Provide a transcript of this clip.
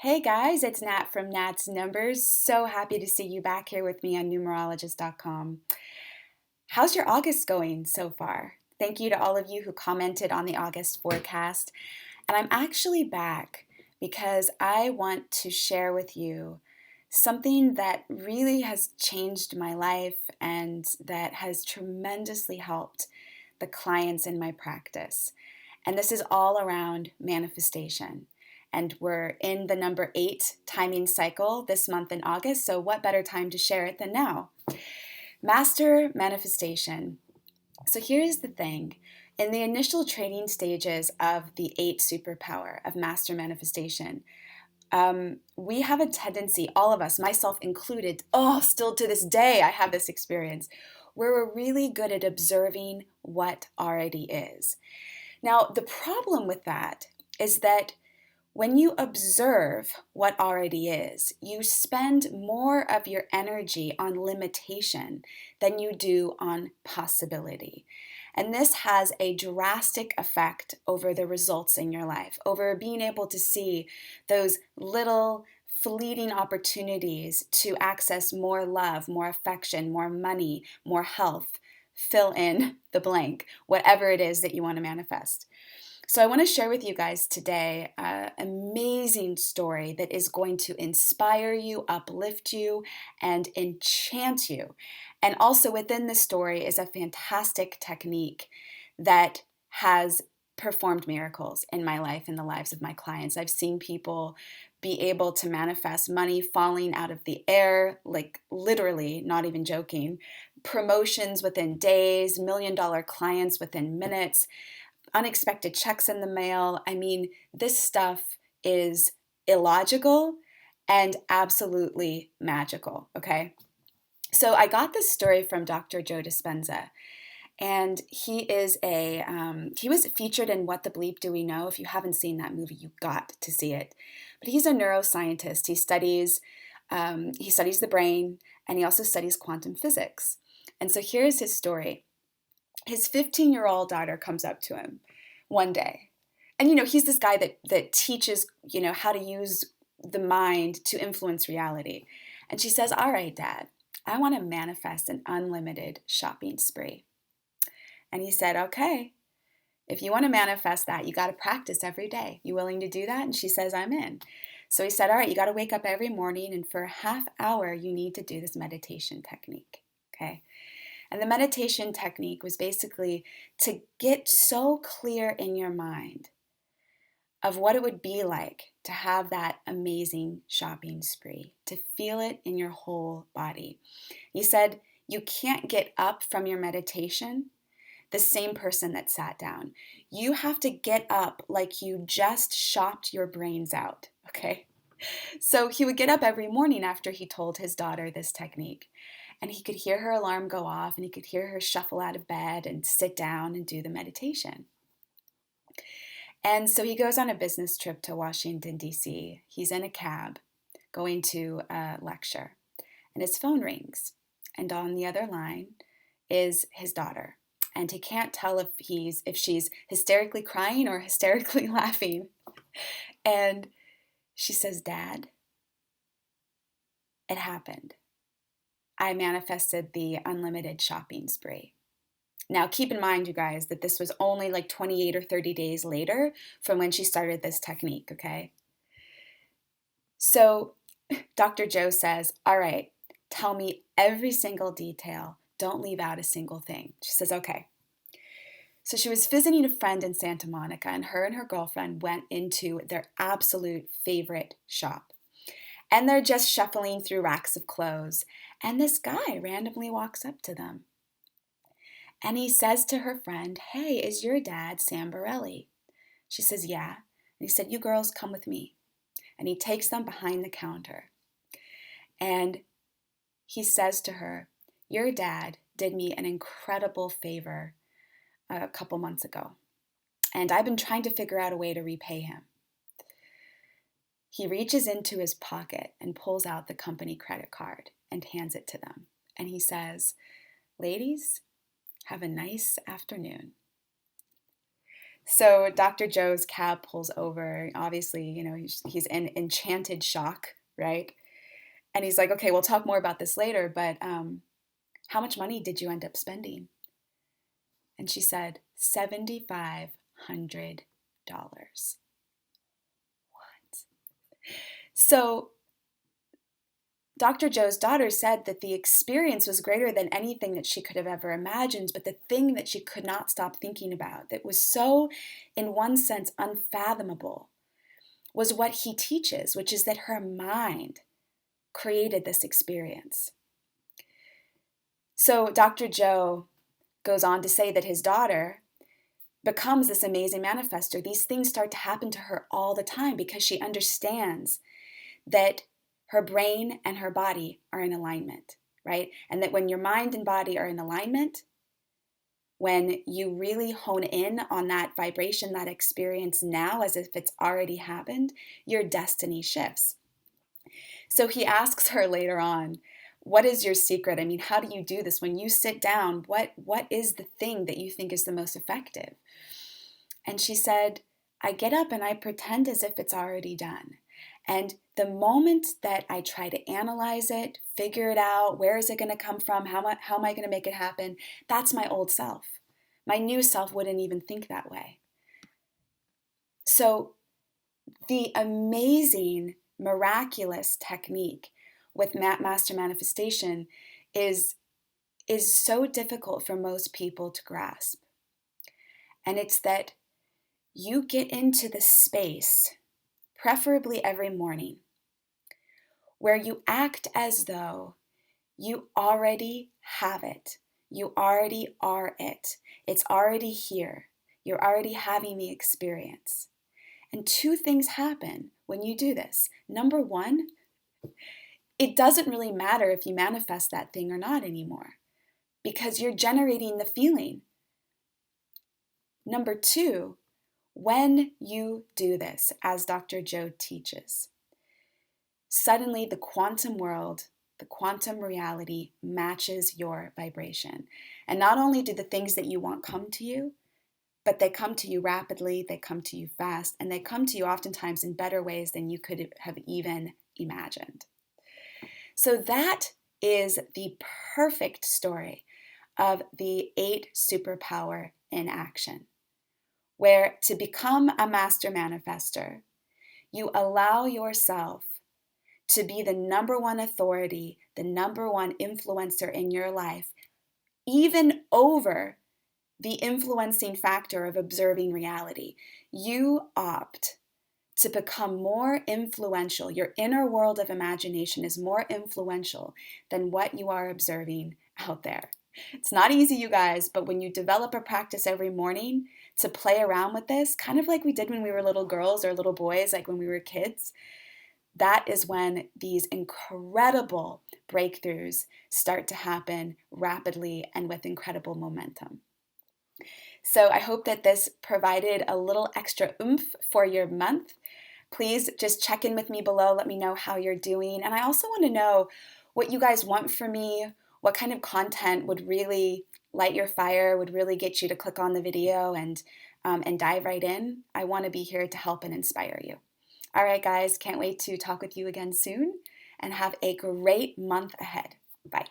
Hey guys, it's Nat from Nat's Numbers. So happy to see you back here with me on numerologist.com. How's your August going so far? Thank you to all of you who commented on the August forecast. And I'm actually back because I want to share with you something that really has changed my life and that has tremendously helped the clients in my practice. And this is all around manifestation. And we're in the number 8 timing cycle this month in August, so what better time to share it than now? Master manifestation. So here's the thing. In the initial training stages of the 8 superpower of master manifestation, we have a tendency, all of us, myself included, still to this day, I have this experience, where we're really good at observing what already is. Now, the problem with that is that when you observe what already is, you spend more of your energy on limitation than you do on possibility. And this has a drastic effect over the results in your life, over being able to see those little fleeting opportunities to access more love, more affection, more money, more health. Fill in the blank, whatever it is that you want to manifest. So I want to share with you guys today an amazing story that is going to inspire you, uplift you, and enchant you. And also within this story is a fantastic technique that has performed miracles in my life and the lives of my clients. I've seen people be able to manifest money falling out of the air, like literally, not even joking, promotions within days, $1 million clients within minutes, unexpected checks in the mail. I mean, this stuff is illogical and absolutely magical, okay? So I got this story from Dr. Joe Dispenza, and he was featured in What the Bleep Do We Know? If you haven't seen that movie, you got to see it. But he's a neuroscientist. He studies the brain, and he also studies quantum physics. And so here's his story. His 15-year-old daughter comes up to him one day. And, he's this guy that teaches, how to use the mind to influence reality. And she says, all right, Dad, I want to manifest an unlimited shopping spree. And he said, okay, if you want to manifest that, you got to practice every day. You willing to do that? And she says, I'm in. So he said, all right, you got to wake up every morning, and for a half hour, you need to do this meditation technique, okay? And the meditation technique was basically to get so clear in your mind of what it would be like to have that amazing shopping spree, to feel it in your whole body. He said, you can't get up from your meditation the same person that sat down. You have to get up like you just shopped your brains out, okay? So he would get up every morning after he told his daughter this technique. And he could hear her alarm go off, and he could hear her shuffle out of bed and sit down and do the meditation. And so he goes on a business trip to Washington, D.C. He's in a cab going to a lecture, and his phone rings. And on the other line is his daughter. And he can't tell if she's hysterically crying or hysterically laughing. And she says, Dad, it happened. I manifested the unlimited shopping spree. Now, keep in mind, you guys, that this was only like 28 or 30 days later from when she started this technique, okay? So Dr. Joe says, all right, tell me every single detail. Don't leave out a single thing. She says, okay. So she was visiting a friend in Santa Monica, and her girlfriend went into their absolute favorite shop. And they're just shuffling through racks of clothes. And this guy randomly walks up to them. And he says to her friend, hey, is your dad Sam Borelli? She says, yeah. And he said, you girls come with me. And he takes them behind the counter. And he says to her, your dad did me an incredible favor a couple months ago. And I've been trying to figure out a way to repay him. He reaches into his pocket and pulls out the company credit card and hands it to them. And he says, ladies, have a nice afternoon. So Dr. Joe's cab pulls over. Obviously, he's in enchanted shock, right? And he's like, okay, we'll talk more about this later, but how much money did you end up spending? And she said, $7,500. What? So Dr. Joe's daughter said that the experience was greater than anything that she could have ever imagined, but the thing that she could not stop thinking about, that was so, in one sense, unfathomable, was what he teaches, which is that her mind created this experience. So Dr. Joe goes on to say that his daughter becomes this amazing manifester. These things start to happen to her all the time because she understands that her brain and her body are in alignment, right? And that when your mind and body are in alignment, when you really hone in on that vibration, that experience now as if it's already happened, your destiny shifts. So he asks her later on, what is your secret? I mean, how do you do this? When you sit down, what is the thing that you think is the most effective? And she said, I get up and I pretend as if it's already done. And the moment that I try to analyze it, figure it out, where is it going to come from? How am I going to make it happen? That's my old self. My new self wouldn't even think that way. So the amazing, miraculous technique with master manifestation is so difficult for most people to grasp. And it's that you get into the space, preferably every morning, where you act as though you already have it. You already are it. It's already here. You're already having the experience. And two things happen when you do this. Number one, it doesn't really matter if you manifest that thing or not anymore because you're generating the feeling. Number two, when you do this, as Dr. Joe teaches, suddenly the quantum world, the quantum reality matches your vibration. And not only do the things that you want come to you, but they come to you rapidly, they come to you fast, and they come to you oftentimes in better ways than you could have even imagined. So that is the perfect story of the 8 superpower in action, where to become a master manifester, you allow yourself to be the number one authority, the number one influencer in your life, even over the influencing factor of observing reality. You opt to become more influential. Your inner world of imagination is more influential than what you are observing out there. It's not easy, you guys, but when you develop a practice every morning to play around with this, kind of like we did when we were little girls or little boys, like when we were kids, that is when these incredible breakthroughs start to happen rapidly and with incredible momentum. So I hope that this provided a little extra oomph for your month. Please just check in with me below. Let me know how you're doing. And I also want to know what you guys want from me, what kind of content would really light your fire, would really get you to click on the video and dive right in. I want to be here to help and inspire you. All right, guys, can't wait to talk with you again soon and have a great month ahead. Bye.